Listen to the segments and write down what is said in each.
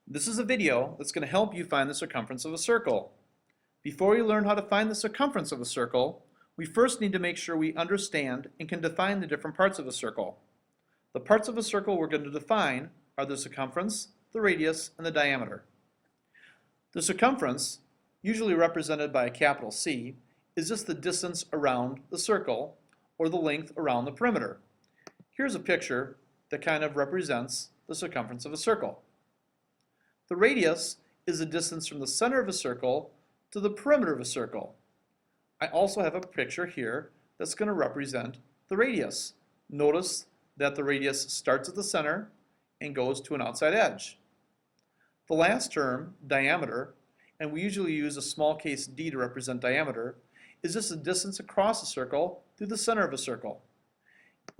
This is a video that's going to help you find the circumference of a circle. Before we learn how to find the circumference of a circle, we first need to make sure we understand and can define the different parts of a circle. The parts of a circle we're going to define are the circumference, the radius, and the diameter. The circumference, usually represented by a capital C, is just the distance around the circle or the length around the perimeter. Here's a picture that kind of represents the circumference of a circle. The radius is the distance from the center of a circle to the perimeter of a circle. I also have a picture here that's going to represent the radius. Notice that the radius starts at the center and goes to an outside edge. The last term, diameter, and we usually use a small case d to represent diameter, is just the distance across a circle through the center of a circle.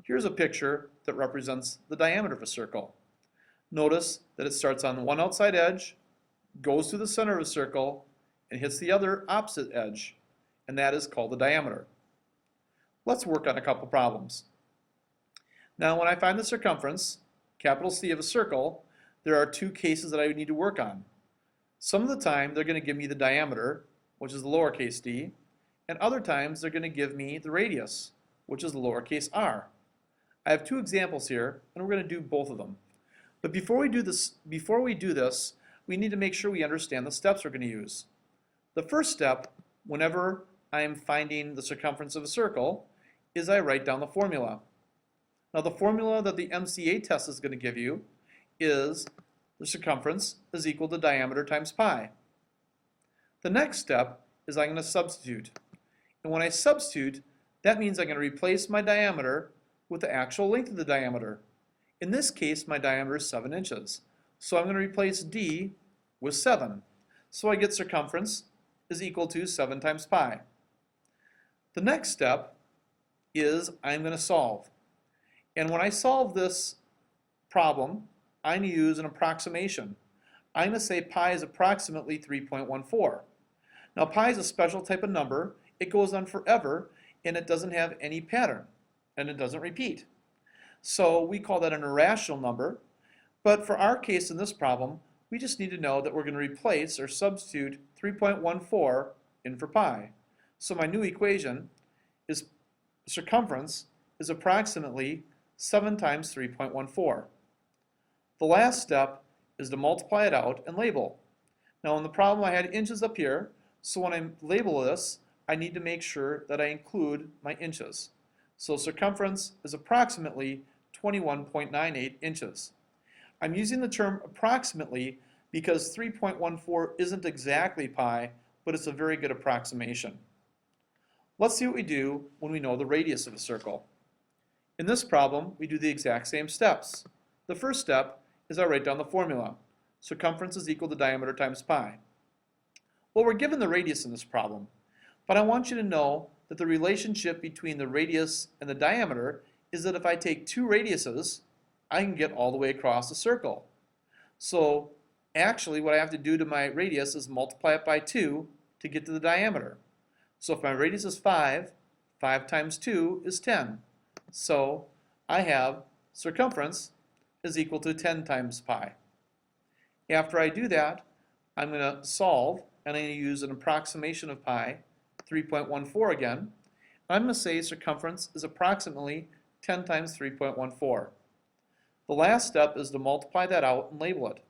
Here's a picture that represents the diameter of a circle. Notice that it starts on one outside edge, goes through the center of a circle, and hits the other opposite edge, and that is called the diameter. Let's work on a couple problems. Now when I find the circumference, capital C, of a circle, there are two cases that I would need to work on. Some of the time they're going to give me the diameter, which is the lowercase d, and other times they're going to give me the radius, which is the lowercase r. I have two examples here, and we're going to do both of them. But before we do this, we need to make sure we understand the steps we're going to use. The first step, whenever I am finding the circumference of a circle, is I write down the formula. Now the formula that the MCA test is going to give you is the circumference is equal to diameter times pi. The next step is I'm going to substitute. And when I substitute, that means I'm going to replace my diameter with the actual length of the diameter. In this case, my diameter is 7 inches. So I'm going to replace d with 7. So I get circumference is equal to 7 times pi. The next step is I'm going to solve. And when I solve this problem, I'm going to use an approximation. I'm going to say pi is approximately 3.14. Now pi is a special type of number. It goes on forever, and it doesn't have any pattern, and it doesn't repeat. So we call that an irrational number, but for our case in this problem, we just need to know that we're going to replace or substitute 3.14 in for pi. So my new equation is circumference is approximately 7 times 3.14. The last step is to multiply it out and label. Now in the problem I had inches up here, so when I label this, I need to make sure that I include my inches. So circumference is approximately 21.98 inches. I'm using the term approximately because 3.14 isn't exactly pi, but it's a very good approximation. Let's see what we do when we know the radius of a circle. In this problem, we do the exact same steps. The first step is I write down the formula. Circumference is equal to diameter times pi. Well, we're given the radius in this problem, but I want you to know that the relationship between the radius and the diameter is that if I take two radiuses, I can get all the way across the circle. So actually what I have to do to my radius is multiply it by 2 to get to the diameter. So if my radius is 5, 5 times 2 is 10. So I have circumference is equal to 10 times pi. After I do that, I'm going to solve, and I'm going to use an approximation of pi, 3.14 again. I'm going to say circumference is approximately 10 times 3.14. The last step is to multiply that out and label it.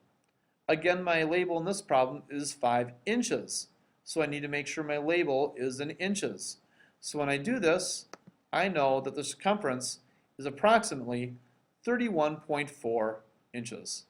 Again, my label in this problem is 5 inches. So I need to make sure my label is in inches. So when I do this, I know that the circumference is approximately 31.4 inches.